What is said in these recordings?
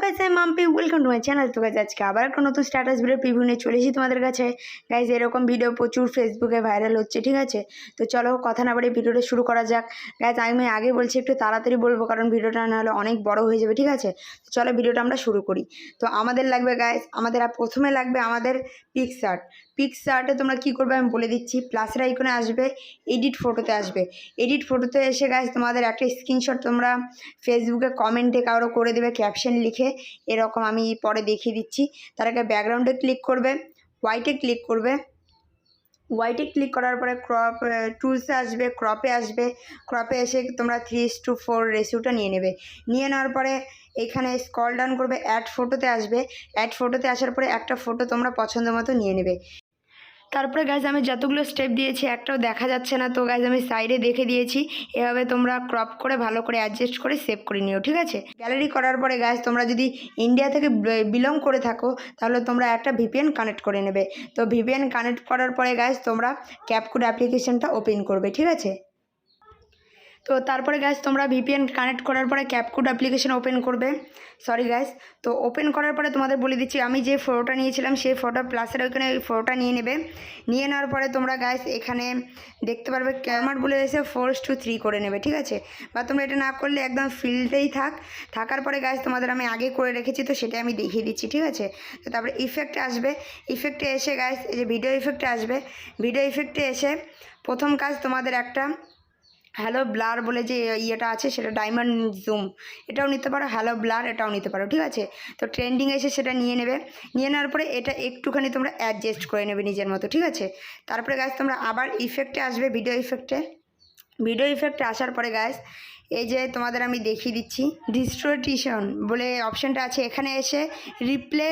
Guys I Mampi welcome to my channel. তো guys আজকে আবার একটা নতুন স্ট্যাটাস ভিডিও প্রিভিউ নিয়ে চলে এসেছি তোমাদের কাছে। গাইস এরকম ভিডিও প্রচুর ফেসবুকে ভাইরাল হচ্ছে, ঠিক আছে? তো চলো কথা না বাড়িয়ে ভিডিওটা শুরু করা যাক। গাইস আমি আগে বলছি একটু তাড়াতাড়ি বলবো, কারণ ভিডিওটা না হলে অনেক বড় হয়ে যাবে, ঠিক আছে? তো চলো ভিডিওটা আমরা শুরু করি। তো আমাদের লাগবে গাইস, আমাদের প্রথমে লাগবে আমাদের পিকচার্টে তোমরা কি করবে আমি বলে দিচ্ছি। প্লাসের আইকনে আসবে, এডিট ফটোতে আসবে। এডিট ফটোতে এসে গাইস তোমাদের একটা স্ক্রিনশট তোমরা ফেসবুকে কমেন্টে কারো করে দেবে ক্যাপশন লিখে, এরকম আমি পরে দেখিয়ে দিচ্ছি। তার আগে ব্যাকগ্রাউন্ডে ক্লিক করবে, হোয়াইটে ক্লিক করবে। হোয়াইটে ক্লিক করার পরে ক্রপ টুলসে আসবে, ক্রপে এসে তোমরা 3:4 রেশিওটা নিয়ে নেবে। নিয়ে নেওয়ার পরে এখানে স্ক্রল ডাউন করবে, অ্যাড ফটোতে আসবে। অ্যাড ফটোতে আসার পরে একটা ফটো তোমরা পছন্দ মতো নিয়ে নেবে। তারপরে গাইজ আমি যতগুলো স্টেপ দিয়েছি একটাও দেখা যাচ্ছে না, তো গাইজ আমি সাইডে দেখে দিয়েছি। এভাবে তোমরা ক্রপ করে ভালো করে অ্যাডজাস্ট করে সেভ করে নিও, ঠিক আছে? গ্যালারি করার পরে গাইজ তোমরা যদি ইন্ডিয়া থেকে বিলং করে থাকো তাহলে তোমরা একটা ভিপিএন কানেক্ট করে নেবে। তো ভিপিএন কানেক্ট করার পরে গাইজ তোমরা ক্যাপকুট অ্যাপ্লিকেশনটা ওপেন করবে, ঠিক আছে? তো তারপরে গাইজ তোমরা ভিপিএন কানেক্ট করার পরে ক্যাপকুট অ্যাপ্লিকেশন ওপেন করবে। সরি গাইজ, তো ওপেন করার পরে তোমাদের বলে দিচ্ছি আমি যে ফটোটা নিয়েছিলাম সেই ফটো প্লাসের ওইখানে ওই ফটোটা নিয়ে নেবে। নিয়ে নেওয়ার পরে তোমরা গাইজ এখানে দেখতে পারবে ক্যামেরা বলে এসে 4:3 করে নেবে, ঠিক আছে? বা তোমরা এটা না করলে একদম ফিল্ডেই থাকার পরে গাইজ তোমাদের আমি আগে করে রেখেছি, তো সেটা আমি দেখিয়ে দিচ্ছি, ঠিক আছে? তো তারপরে ইফেক্টে আসবে, ইফেক্টে এসে গাইজ এই যে ভিডিও ইফেক্টে আসবে। ভিডিও ইফেক্টে এসে প্রথম কাজ তোমাদের একটা হ্যালো ব্লার বলে যে ইয়েটা আছে সেটা ডায়মন্ড জুম এটাও নিতে পারো, হ্যালো ব্লার এটাও নিতে পারো, ঠিক আছে? তো ট্রেন্ডিং এসে সেটা নিয়ে নেবে। নিয়ে নেওয়ার পরে এটা একটুখানি তোমরা অ্যাডজাস্ট করে নেবে নিজের মতো, ঠিক আছে? তারপরে গাইজ তোমরা আবার ইফেক্টে আসবে, ভিডিও ইফেক্টে আসার পরে গাইজ এই যে তোমাদের আমি দেখিয়ে দিচ্ছি ডিস্টোরিশন বলে অপশানটা আছে, এখানে এসে রিপ্লে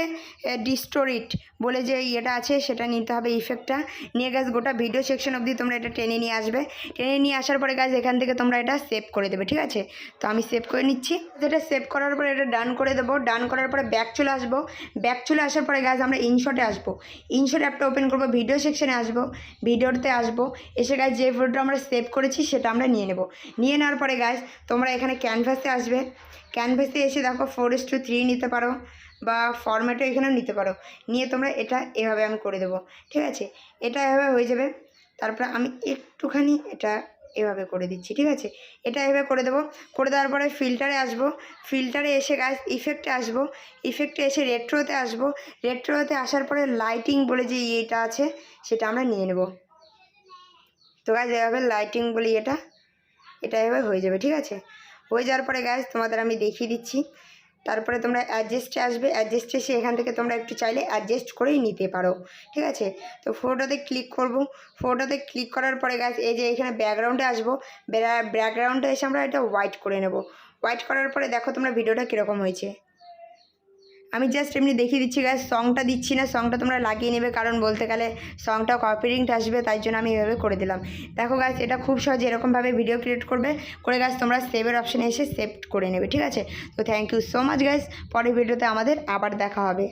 ডিস্টোরিট বলে যে ইয়েটা আছে সেটা নিতে হবে, ইফেক্টটা নিয়ে গাছ গোটা ভিডিও সেকশন অবধি তোমরা এটা টেনে নিয়ে আসবে। টেনে নিয়ে আসার পরে গাছ এখান থেকে তোমরা এটা সেভ করে দেবে, ঠিক আছে? তো আমি সেভ করে নিচ্ছি। এটা সেভ করার পরে এটা ডান করে দেবো। ডান করার পরে ব্যাক চলে আসবো। ব্যাক চলে আসার পরে গাছ আমরা ইনশটে আসবো। ইনশট অ্যাপটা ওপেন করবো, ভিডিও সেকশনে আসবো, ভিডিওতে আসবো। এসে গাছ যে ফটোটা আমরা সেভ করেছি সেটা আমরা নিয়ে নেব। নিয়ে নেওয়ার পরে গাছ তোমরা এখানে ক্যানভাসে আসবে। ক্যানভাসে এসে দেখো 4:3 নিতে পারো বা ফরম্যাটও এখানেও নিতে পারো। নিয়ে তোমরা এটা এভাবে আমি করে দেবো, ঠিক আছে? এটা এভাবে হয়ে যাবে। তারপরে আমি একটুখানি এটা এভাবে করে দিচ্ছি, ঠিক আছে? এটা এভাবে করে দেবো। করে দেওয়ার পরে ফিল্টারে আসবো। ফিল্টারে এসে গাছ ইফেক্টে আসবো। ইফেক্টে এসে রেট্রোতে আসবো। রেট্রোতে আসার পরে লাইটিং বলে যে ইয়েটা আছে সেটা আমরা নিয়ে নেব। তো গাছ এভাবে লাইটিং বলে এটা এভাবে হয়ে যাবে, ঠিক আছে? হয়ে যাওয়ার পরে গাইজ তোমাদের আমি দেখিয়ে দিচ্ছি। তারপরে তোমরা অ্যাডজাস্টে আসবে। অ্যাডজাস্টে এসে এখান থেকে তোমরা একটু চাইলে অ্যাডজাস্ট করেই নিতে পারো, ঠিক আছে? তো ফটোতে ক্লিক করব। ফটোতে ক্লিক করার পরে গাইজ এই যে এখানে ব্যাকগ্রাউন্ডে আসবো। ব্যাকগ্রাউন্ডে এসে আমরা এটা হোয়াইট করে নেব। হোয়াইট করার পরে দেখো তোমরা ভিডিওটা কীরকম হয়েছে। আমি জাস্ট এমনি দেখিয়ে দিচ্ছি গাইজ, সংটা দিচ্ছি না, সংটা তোমরা লাগিয়ে নেবে, কারণ বলতে গেলে সংটা কপিরাইট আসবে, তাই জন্য আমি এভাবে করে দিলাম। দেখো গাইজ এটা খুব সহজে এরকমভাবে ভিডিও ক্রিয়েট করে গাইজ তোমরা সেভের অপশানে এসে সেভ করে নেবে, ঠিক আছে? তো thank you so much guys. পরের ভিডিওতে আমাদের আবার দেখা হবে।